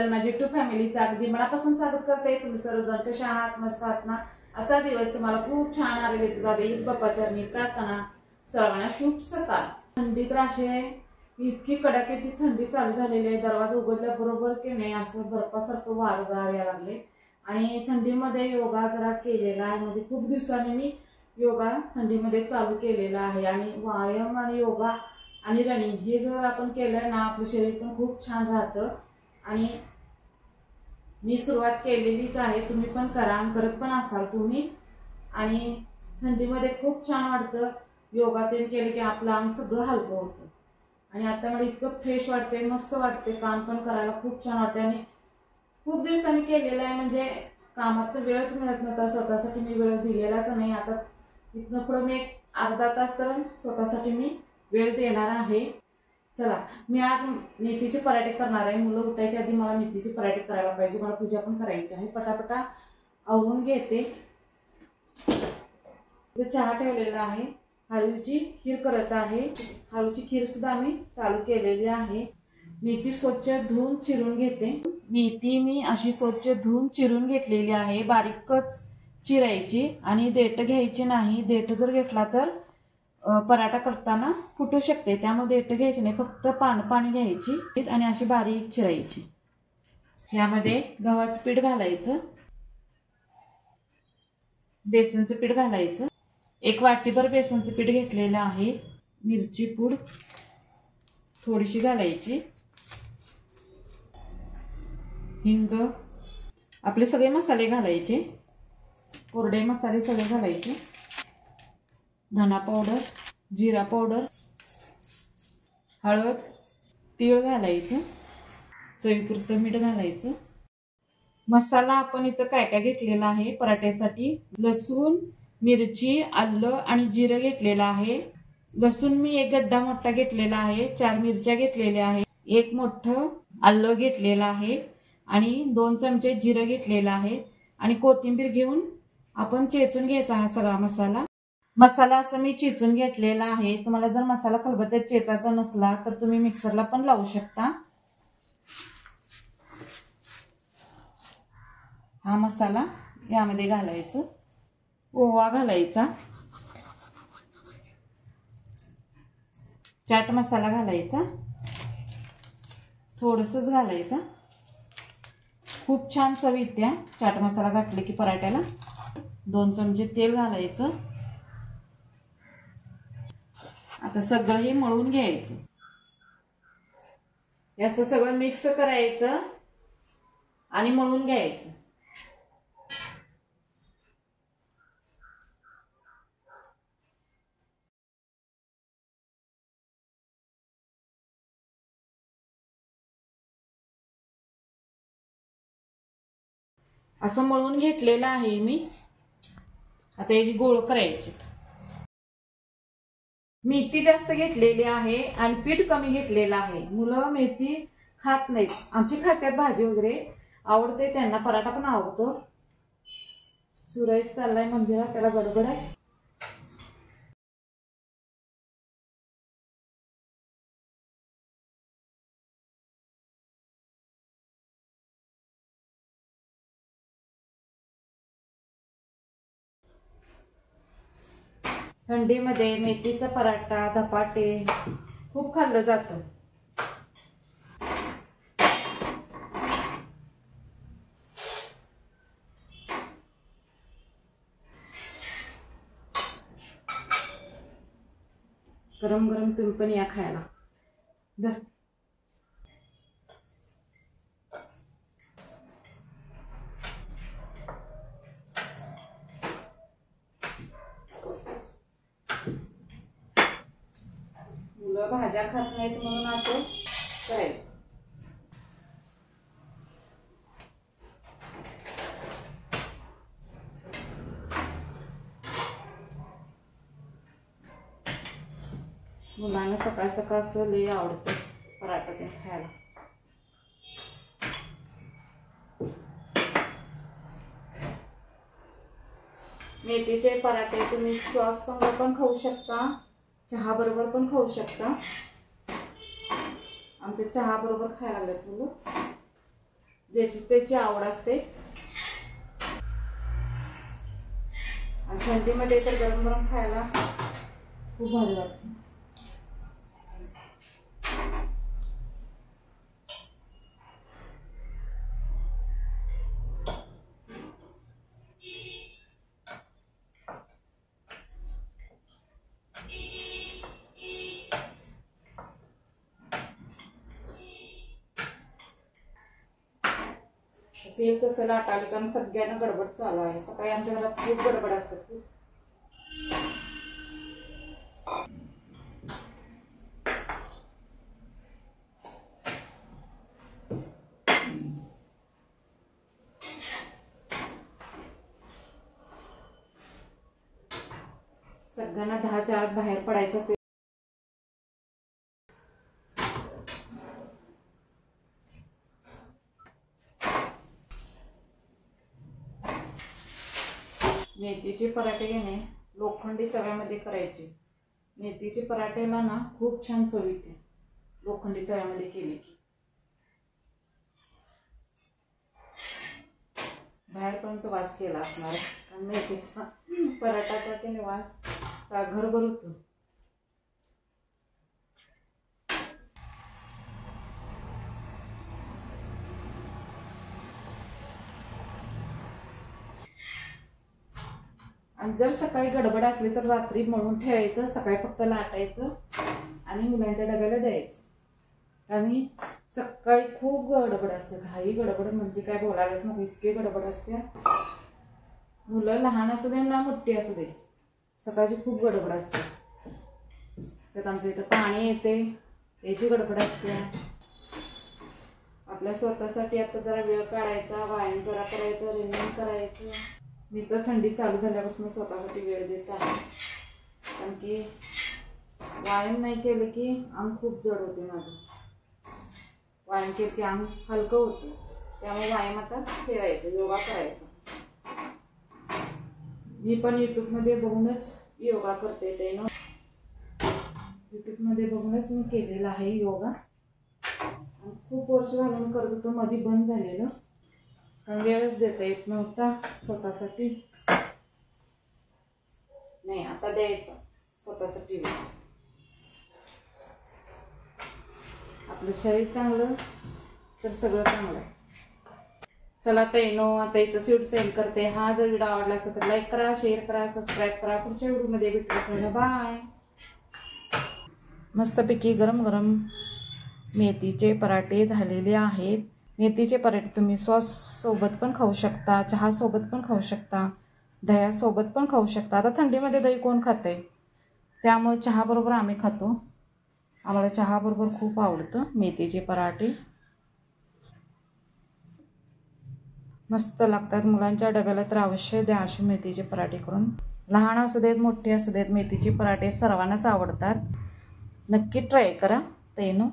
Channel माझी to फॅमिलीचं अगदी मनापासून स्वागत करते। तुम्ही सर्वजण कसे आहात? मस्त आहात ना? आजचा दिवस तुम्हाला खूप छान आरोग्याचा जाऊ दे हीच बाप्पाच्या चरणी प्रार्थना। सर्वांना शुभ सकाळ। थंडी तर अशी आहे, इतकी कडाक्याची थंडी चालू झालेली आहे। दरवाजा उघडल्याबरोबर की नाही असं बर्फासारखं वारं यायला लागले आणि थंडीमध्ये योगा जरा केलेला आहे। म्हणजे खूप दिवसांनी मी योगा थंडीमध्ये चालू केलेला आहे आणि व्यायाम आणि योगा आणि रनिंग हे जर आपण केलं ना आपलं शरीर पण खूप छान राहतं। आणि मी सुरुवात केलेलीच आहे, तुम्ही पण करा, करत पण असाल तुम्ही। आणि थंडीमध्ये खूप छान वाटतं योगा ते केले की आपलं अंग सगळं हलकं होतं आणि आता मला इतकं फ्रेश वाटते, मस्त वाटते, काम पण करायला खूप छान वाटते। आणि खूप दिवसांनी केलेलं आहे, म्हणजे कामात तर वेळच मिळत नव्हता, स्वतःसाठी मी वेळ दिलेलाच नाही। आता इथनं पुढे मी अर्धा तास तर स्वतःसाठी मी वेळ देणार आहे। चला, मी आज मेथीचे पराठे करणार आहे। मुलं उठायच्या आधी मला मेथीचे पराठे करायला पाहिजे, मला पूजा पण करायची आहे। पटापटा आवरून घेते। चहा ठेवलेला आहे, हळूची खीर करत आहे। हळूची खीर सुद्धा मी चालू केलेली आहे। मेथी स्वच्छ धुवून चिरून घेते। मेथी मी अशी स्वच्छ धुवून चिरून घेतलेली आहे, बारीकच चिरायची आणि देठ घ्यायची नाही। देठ जर घेतला तर पराठा करताना फुटू शकते, त्यामध्ये देठ घ्यायची नाही, फक्त पाणी घ्यायची आणि अशी बारीक चिरायची। यामध्ये गव्हाचं पीठ घालायचं, बेसनचं पीठ घालायचं, 1 वाटीभर बेसनचं पीठ घेतलेलं आहे। मिरची पूड थोडीशी घालायची, हिंग, आपले सगळे मसाले घालायचे, कोरडे मसाले सगळे घालायचे, धना पावडर, जिरा पावडर, हळद, तीळ घालायचं, चवीपुरतं मीठ घालायचं। मसाला आपण इथं काय काय घेतलेला आहे पराठ्यासाठी, लसूण, मिरची, आलं आणि जिरं घेतलेलं आहे। लसूण मी 1 गड्डा मोठा घेतलेला आहे, 4 मिरच्या घेतलेल्या आहे, 1 मोठं आलं घेतलेलं आहे आणि 2 चमचे जिरं घेतलेलं आहे आणि कोथिंबीर घेऊन आपण चेचून घ्यायचा हा सगळा मसाला असं मी चेचून घेतलेला आहे। तुम्हाला जर मसाला खलबत्त्यात चेचायचा नसला तर तुम्ही मिक्सरला पण लावू शकता। हा मसाला यामध्ये घालायचा, ओवा घालायचा, चाट मसाला घालायचा, थोडंसंच घालायचा, खूप छान चव येते चाट मसाला घातले की पराठ्याला। 2 चमचे तेल घालायचं। आता सगळं हे मळून घ्यायचं, याचं सगळं मिक्स करायचं आणि मळून घ्यायचं। असं मळून घेतलेलं आहे मी। आता याची गोळ करायची। मेथी जास्त घेतलेली आहे आणि पीठ कमी घेतलेलं आहे। मुलं मेथी खात नाहीत, आमची खात्यात भाजी वगैरे आवडते, त्यांना पराठा पण आवडतो। सुरज चाललाय मंदिरात, त्याला गडबड आहे। थंडीमध्ये मेथीचा पराठा, धपाटे खूप खाल्लं जातं। गरम गरम तुम्ही पण या खायला। मुलं भाज्या खात नाहीत म्हणून असं करायचं। मुलांना सकाळ सकाळ असं लय आवडतं पराठा ते खायला। मेथीचे पराठे तुम्ही सॉस संग पण खाऊ शकता, चहा बरोबर पण खाऊ शकता। आमच्या चहा बरोबर खायला लागलेत मुलं। ज्याची त्याची आवड असते. आणि थंडीमध्ये तर गरम गरम खायला खूप भारी वाटतं. असेल तसं लाट आली कारण सगळ्यांना गडबड चालू आहे. सकाळी आमच्या घरात खूप गडबड असते. खूप सगळ्यांना 10च्या आत बाहेर पडायचं असते. मेथीचे पराठे घेणे लोखंडी तव्यामध्ये करायचे. मेथीचे पराठेला ना खूप छान चव येते लोखंडी तव्यामध्ये केले की. बाहेरपर्यंत वास केला असणार कारण मेथीचा पराठाचा की वास घरभर होतो. आणि जर सकाळी गडबड असली तर रात्री मळून ठेवायचं, सकाळी फक्त लाटायचं आणि मुलांच्या डब्याला द्यायचं. आणि सकाळी खूप गडबड असते. घाई गडबड म्हणजे काय बोलायलाच नको, इतके गडबड असते. मुलं लहान असू दे ना मोठी असू दे, सकाळची खूप गडबड असते. त्यात आमच्या इथं पाणी येते त्याची गडबड असते. आपल्या स्वतःसाठी आता जरा वेळ काढायचा, व्यायाम जरा करायचा, रनिंग करायचं. मी तर थंडी चालू झाल्यापासून स्वतःसाठी वेळ देत आहे. कारण की व्यायाम नाही केलं की अंग खूप जड होते माझं. व्यायाम केलं की अंग हलकं होतं. त्यामुळे व्यायाम आता ठेवायचं, योगा करायचा. मी पण यूट्यूबमध्ये बघूनच योगा करते. ते ना यूट्यूबमध्ये बघूनच मी केलेला आहे योगा. खूप वर्ष झालं करत होतो, मध्ये बंद झालेलं कारण वेळच देता येत नव्हता स्वतःसाठी. नाही आता द्यायचं स्वतःसाठी वेळ. आपलं शरीर चांगलं तर सगळं चांगलं आहे. चला तैनो आता इथंच व्हिडिओ सेंड करते. हा जर व्हिडिओ आवडला असेल तर लाईक करा, शेअर करा, सबस्क्राईब करा. पुढच्या व्हिडिओमध्ये भेटू. बाय. मस्तपैकी गरम गरम मेथीचे पराठे झालेले आहेत. मेथीचे पराठे तुम्ही सॉस सोबत पण खाऊ शकता, चहा सोबत पण खाऊ शकता, दह्यासोबत पण खाऊ शकता. आता थंडीमध्ये दही कोण खाते, त्यामुळे चहाबरोबर आम्ही खातो. आम्हाला चहाबरोबर खूप आवडतं मेथीचे पराठे. मस्त लागतात. मुलांच्या डब्याला तर अवश्य द्या असे मेथीचे पराठे करून. लहान असू देत मोठे असू देत मेथीचे पराठे सर्वांनाच आवडतात. नक्की ट्राय करा. तैनो.